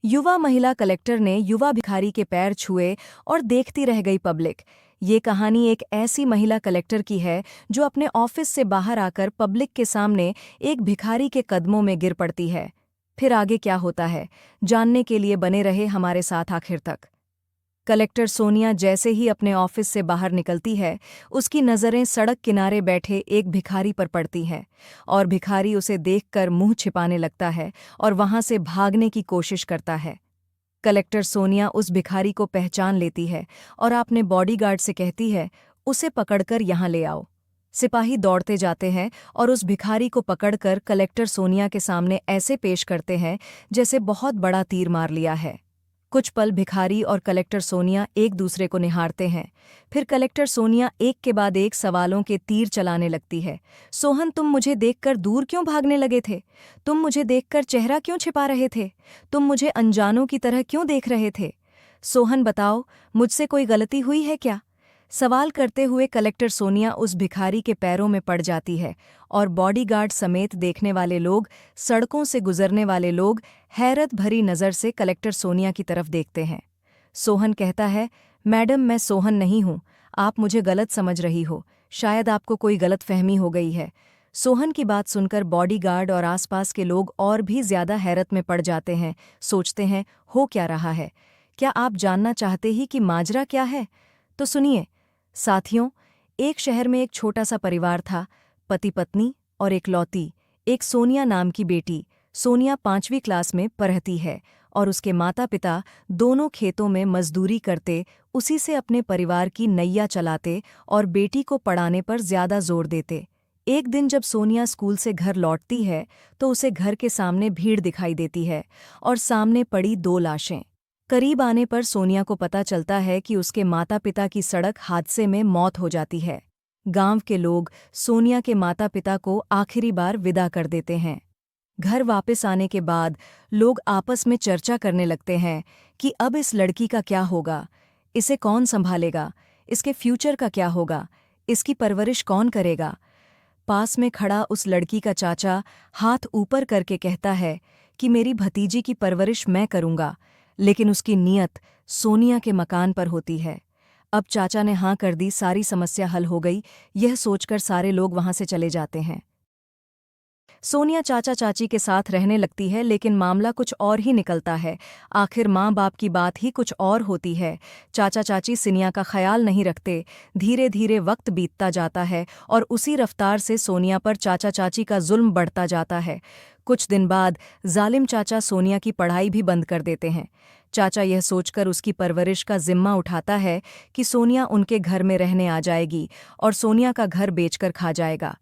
युवा महिला कलेक्टर ने युवा भिखारी के पैर छुए और देखती रह गई पब्लिक। ये कहानी एक ऐसी महिला कलेक्टर की है जो अपने ऑफिस से बाहर आकर पब्लिक के सामने एक भिखारी के कदमों में गिर पड़ती है। फिर आगे क्या होता है, जानने के लिए बने रहे हमारे साथ आखिर तक। कलेक्टर सोनिया जैसे ही अपने ऑफिस से बाहर निकलती है, उसकी नज़रें सड़क किनारे बैठे एक भिखारी पर पड़ती हैं और भिखारी उसे देखकर मुंह छिपाने लगता है और वहां से भागने की कोशिश करता है। कलेक्टर सोनिया उस भिखारी को पहचान लेती है और अपने बॉडीगार्ड से कहती है, उसे पकड़कर यहाँ ले आओ। सिपाही दौड़ते जाते हैं और उस भिखारी को पकड़कर कलेक्टर सोनिया के सामने ऐसे पेश करते हैं जैसे बहुत बड़ा तीर मार लिया है। कुछ पल भिखारी और कलेक्टर सोनिया एक दूसरे को निहारते हैं। फिर कलेक्टर सोनिया एक के बाद एक सवालों के तीर चलाने लगती है। सोहन, तुम मुझे देखकर दूर क्यों भागने लगे थे? तुम मुझे देखकर चेहरा क्यों छिपा रहे थे? तुम मुझे अनजानों की तरह क्यों देख रहे थे? सोहन, बताओ, मुझसे कोई गलती हुई है क्या? सवाल करते हुए कलेक्टर सोनिया उस भिखारी के पैरों में पड़ जाती है और बॉडीगार्ड समेत देखने वाले लोग, सड़कों से गुजरने वाले लोग हैरत भरी नज़र से कलेक्टर सोनिया की तरफ देखते हैं। सोहन कहता है, मैडम, मैं सोहन नहीं हूँ, आप मुझे गलत समझ रही हो, शायद आपको कोई गलतफहमी हो गई है। सोहन की बात सुनकर बॉडीगार्ड और आसपास के लोग और भी ज्यादा हैरत में पड़ जाते हैं। सोचते हैं, हो क्या रहा है? क्या आप जानना चाहते ही कि माजरा क्या है? तो सुनिए साथियों, एक शहर में एक छोटा सा परिवार था, पति पत्नी और इकलौती एक सोनिया नाम की बेटी। सोनिया 5वीं क्लास में पढ़ती है और उसके माता पिता दोनों खेतों में मजदूरी करते, उसी से अपने परिवार की नैया चलाते और बेटी को पढ़ाने पर ज्यादा जोर देते। एक दिन जब सोनिया स्कूल से घर लौटती है तो उसे घर के सामने भीड़ दिखाई देती है और सामने पड़ी 2 लाशें। करीब आने पर सोनिया को पता चलता है कि उसके माता पिता की सड़क हादसे में मौत हो जाती है। गांव के लोग सोनिया के माता पिता को आखिरी बार विदा कर देते हैं। घर वापस आने के बाद लोग आपस में चर्चा करने लगते हैं कि अब इस लड़की का क्या होगा, इसे कौन संभालेगा, इसके फ्यूचर का क्या होगा, इसकी परवरिश कौन करेगा। पास में खड़ा उस लड़की का चाचा हाथ ऊपर करके कहता है कि मेरी भतीजी की परवरिश मैं करूंगा, लेकिन उसकी नीयत सोनिया के मकान पर होती है। अब चाचा ने हाँ कर दी, सारी समस्या हल हो गई, यह सोचकर सारे लोग वहां से चले जाते हैं। सोनिया चाचा चाची के साथ रहने लगती है, लेकिन मामला कुछ और ही निकलता है। आखिर माँ बाप की बात ही कुछ और होती है। चाचा चाची सिनिया का ख्याल नहीं रखते। धीरे धीरे वक्त बीतता जाता है और उसी रफ्तार से सोनिया पर चाचा चाची का जुल्म बढ़ता जाता है। कुछ दिन बाद जालिम चाचा सोनिया की पढ़ाई भी बंद कर देते हैं। चाचा यह सोचकर उसकी परवरिश का जिम्मा उठाता है कि सोनिया उनके घर में रहने आ जाएगी और सोनिया का घर बेचकर खा जाएगा।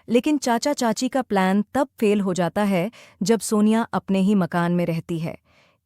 लेकिन चाचा चाची का प्लान तब फेल हो जाता है जब सोनिया अपने ही मकान में रहती है।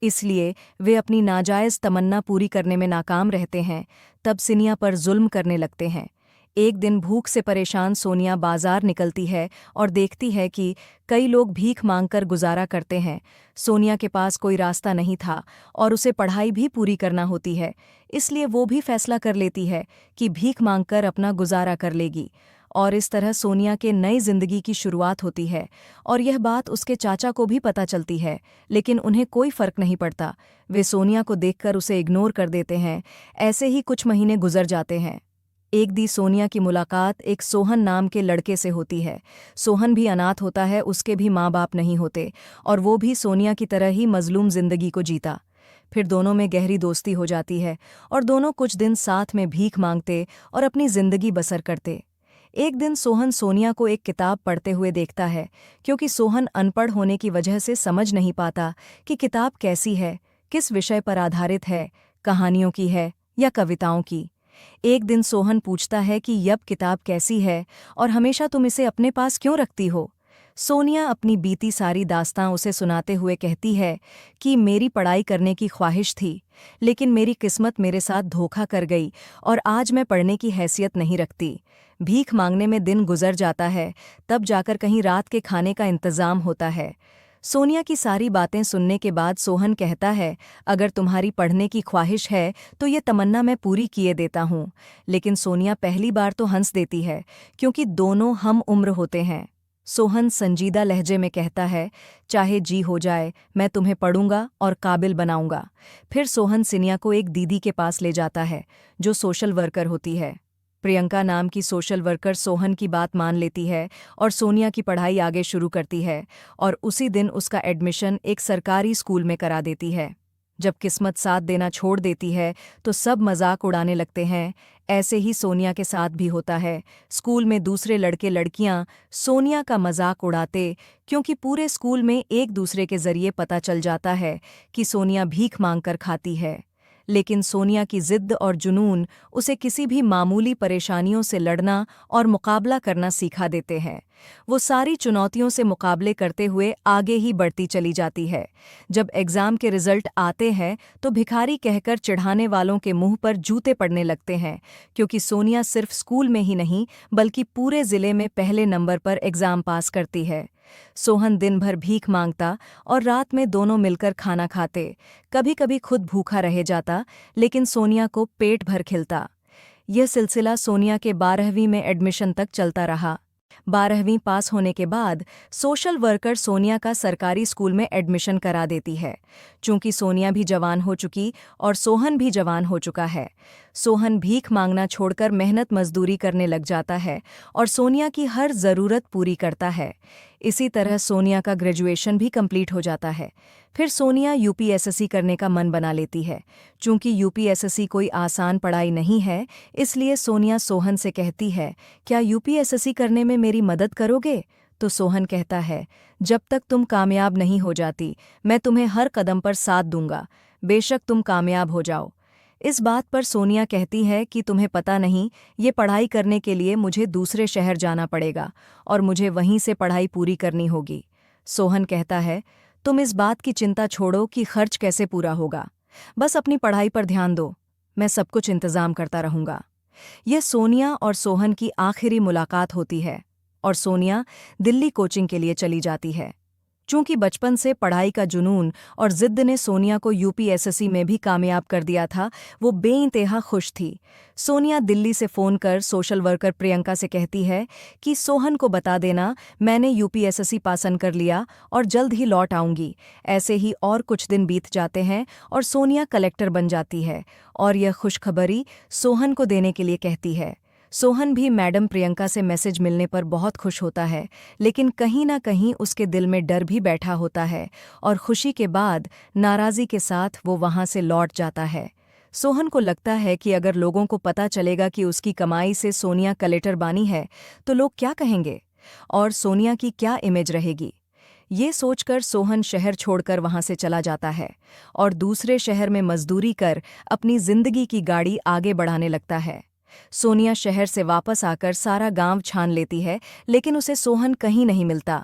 इसलिए वे अपनी नाजायज़ तमन्ना पूरी करने में नाकाम रहते हैं। तब सिनिया पर जुल्म करने लगते हैं। एक दिन भूख से परेशान सोनिया बाजार निकलती है और देखती है कि कई लोग भीख मांगकर गुजारा करते हैं। सोनिया के पास कोई रास्ता नहीं था और उसे पढ़ाई भी पूरी करना होती है, इसलिए वो भी फैसला कर लेती है कि भीख मांगकर अपना गुजारा कर लेगी। और इस तरह सोनिया के नई जिंदगी की शुरुआत होती है। और यह बात उसके चाचा को भी पता चलती है, लेकिन उन्हें कोई फर्क नहीं पड़ता। वे सोनिया को देखकर उसे इग्नोर कर देते हैं। ऐसे ही कुछ महीने गुजर जाते हैं। एक दिन सोनिया की मुलाकात एक सोहन नाम के लड़के से होती है। सोहन भी अनाथ होता है, उसके भी माँ बाप नहीं होते और वो भी सोनिया की तरह ही मजलूम जिंदगी को जीता। फिर दोनों में गहरी दोस्ती हो जाती है और दोनों कुछ दिन साथ में भीख मांगते और अपनी जिंदगी बसर करते। एक दिन सोहन सोनिया को एक किताब पढ़ते हुए देखता है, क्योंकि सोहन अनपढ़ होने की वजह से समझ नहीं पाता कि किताब कैसी है, किस विषय पर आधारित है, कहानियों की है या कविताओं की। एक दिन सोहन पूछता है कि यह किताब कैसी है और हमेशा तुम इसे अपने पास क्यों रखती हो? सोनिया अपनी बीती सारी दास्तां उसे सुनाते हुए कहती है कि मेरी पढ़ाई करने की ख्वाहिश थी, लेकिन मेरी किस्मत मेरे साथ धोखा कर गई और आज मैं पढ़ने की हैसियत नहीं रखती। भीख मांगने में दिन गुजर जाता है, तब जाकर कहीं रात के खाने का इंतजाम होता है। सोनिया की सारी बातें सुनने के बाद सोहन कहता है, अगर तुम्हारी पढ़ने की ख्वाहिश है तो ये तमन्ना मैं पूरी किए देता हूँ। लेकिन सोनिया पहली बार तो हंस देती है, क्योंकि दोनों हम उम्र होते हैं। सोहन संजीदा लहजे में कहता है, चाहे जी हो जाए, मैं तुम्हें पढ़ूंगा और काबिल बनाऊंगा। फिर सोहन सिनिया को एक दीदी के पास ले जाता है, जो सोशल वर्कर होती है। प्रियंका नाम की सोशल वर्कर सोहन की बात मान लेती है और सोनिया की पढ़ाई आगे शुरू करती है, और उसी दिन उसका एडमिशन एक सरकारी स्कूल में करा देती है। जब किस्मत साथ देना छोड़ देती है तो सब मजाक उड़ाने लगते हैं। ऐसे ही सोनिया के साथ भी होता है। स्कूल में दूसरे लड़के लड़कियां सोनिया का मजाक उड़ाते, क्योंकि पूरे स्कूल में एक दूसरे के जरिए पता चल जाता है कि सोनिया भीख मांगकर खाती है। लेकिन सोनिया की जिद और जुनून उसे किसी भी मामूली परेशानियों से लड़ना और मुकाबला करना सिखा देते हैं। वो सारी चुनौतियों से मुकाबले करते हुए आगे ही बढ़ती चली जाती है। जब एग्ज़ाम के रिजल्ट आते हैं तो भिखारी कहकर चिढ़ाने वालों के मुंह पर जूते पड़ने लगते हैं, क्योंकि सोनिया सिर्फ स्कूल में ही नहीं बल्कि पूरे ज़िले में पहले नंबर पर एग्ज़ाम पास करती है। सोहन दिन भर भीख मांगता और रात में दोनों मिलकर खाना खाते। कभी कभी खुद भूखा रह जाता, लेकिन सोनिया को पेट भर खिलता। यह सिलसिला सोनिया के 12वीं में एडमिशन तक चलता रहा। 12वीं पास होने के बाद सोशल वर्कर सोनिया का सरकारी स्कूल में एडमिशन करा देती है। चूंकि सोनिया भी जवान हो चुकी और सोहन भी जवान हो चुका है, सोहन भीख मांगना छोड़कर मेहनत मजदूरी करने लग जाता है और सोनिया की हर ज़रूरत पूरी करता है। इसी तरह सोनिया का ग्रेजुएशन भी कंप्लीट हो जाता है। फिर सोनिया यूपीएसएससी करने का मन बना लेती है। चूंकि यूपीएसएससी कोई आसान पढ़ाई नहीं है, इसलिए सोनिया सोहन से कहती है, क्या यूपीएसएससी करने में मेरी मदद करोगे? तो सोहन कहता है, जब तक तुम कामयाब नहीं हो जाती, मैं तुम्हें हर कदम पर साथ दूंगा, बेशक तुम कामयाब हो जाओ। इस बात पर सोनिया कहती है कि तुम्हें पता नहीं, ये पढ़ाई करने के लिए मुझे दूसरे शहर जाना पड़ेगा और मुझे वहीं से पढ़ाई पूरी करनी होगी। सोहन कहता है, तुम इस बात की चिंता छोड़ो कि खर्च कैसे पूरा होगा, बस अपनी पढ़ाई पर ध्यान दो, मैं सब कुछ इंतजाम करता रहूंगा। यह सोनिया और सोहन की आखिरी मुलाकात होती है और सोनिया दिल्ली कोचिंग के लिए चली जाती है। चूंकि बचपन से पढ़ाई का जुनून और जिद्द ने सोनिया को यूपीएसएससी में भी कामयाब कर दिया था, वो बेइंतहा खुश थी। सोनिया दिल्ली से फ़ोन कर सोशल वर्कर प्रियंका से कहती है कि सोहन को बता देना, मैंने यूपीएसएससी पासन कर लिया और जल्द ही लौट आऊंगी। ऐसे ही और कुछ दिन बीत जाते हैं और सोनिया कलेक्टर बन जाती है और यह खुशखबरी सोहन को देने के लिए कहती है। सोहन भी मैडम प्रियंका से मैसेज मिलने पर बहुत खुश होता है, लेकिन कहीं ना कहीं उसके दिल में डर भी बैठा होता है और खुशी के बाद नाराज़ी के साथ वो वहाँ से लौट जाता है। सोहन को लगता है कि अगर लोगों को पता चलेगा कि उसकी कमाई से सोनिया कलेक्टर बनी है तो लोग क्या कहेंगे और सोनिया की क्या इमेज रहेगी। ये सोचकर सोहन शहर छोड़कर वहाँ से चला जाता है और दूसरे शहर में मजदूरी कर अपनी जिंदगी की गाड़ी आगे बढ़ाने लगता है। सोनिया शहर से वापस आकर सारा गांव छान लेती है, लेकिन उसे सोहन कहीं नहीं मिलता।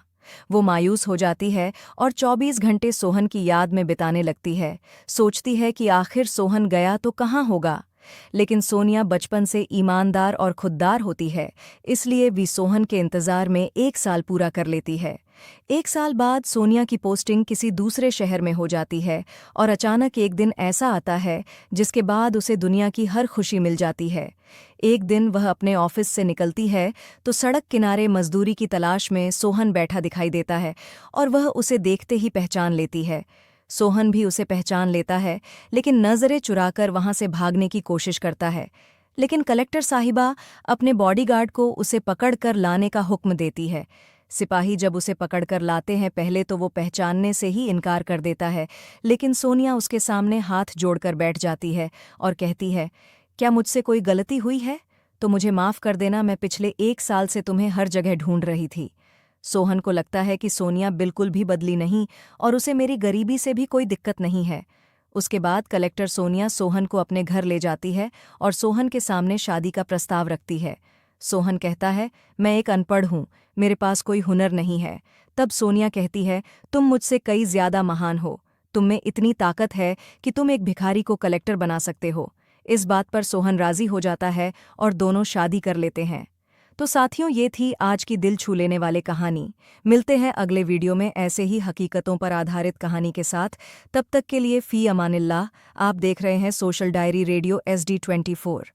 वो मायूस हो जाती है और 24 घंटे सोहन की याद में बिताने लगती है। सोचती है कि आखिर सोहन गया तो कहाँ होगा। लेकिन सोनिया बचपन से ईमानदार और खुददार होती है, इसलिए वी सोहन के इंतज़ार में 1 साल पूरा कर लेती है। 1 साल बाद सोनिया की पोस्टिंग किसी दूसरे शहर में हो जाती है और अचानक एक दिन ऐसा आता है जिसके बाद उसे दुनिया की हर खुशी मिल जाती है। एक दिन वह अपने ऑफिस से निकलती है तो सड़क किनारे मजदूरी की तलाश में सोहन बैठा दिखाई देता है और वह उसे देखते ही पहचान लेती है। सोहन भी उसे पहचान लेता है, लेकिन नज़रें चुराकर वहाँ से भागने की कोशिश करता है। लेकिन कलेक्टर साहिबा अपने बॉडीगार्ड को उसे पकड़कर लाने का हुक्म देती है। सिपाही जब उसे पकड़कर लाते हैं, पहले तो वो पहचानने से ही इनकार कर देता है, लेकिन सोनिया उसके सामने हाथ जोड़कर बैठ जाती है और कहती है, क्या मुझसे कोई गलती हुई है तो मुझे माफ़ कर देना, मैं पिछले 1 साल से तुम्हें हर जगह ढूंढ रही थी। सोहन को लगता है कि सोनिया बिल्कुल भी बदली नहीं और उसे मेरी गरीबी से भी कोई दिक्कत नहीं है। उसके बाद कलेक्टर सोनिया सोहन को अपने घर ले जाती है और सोहन के सामने शादी का प्रस्ताव रखती है। सोहन कहता है, मैं एक अनपढ़ हूँ, मेरे पास कोई हुनर नहीं है। तब सोनिया कहती है, तुम मुझसे कई ज़्यादा महान हो, तुम में इतनी ताकत है कि तुम एक भिखारी को कलेक्टर बना सकते हो। इस बात पर सोहन राज़ी हो जाता है और दोनों शादी कर लेते हैं। तो साथियों, ये थी आज की दिल छू लेने वाली कहानी। मिलते हैं अगले वीडियो में ऐसे ही हकीकतों पर आधारित कहानी के साथ। तब तक के लिए फ़ी अमानिल्लाह। आप देख रहे हैं सोशल डायरी रेडियो SD24।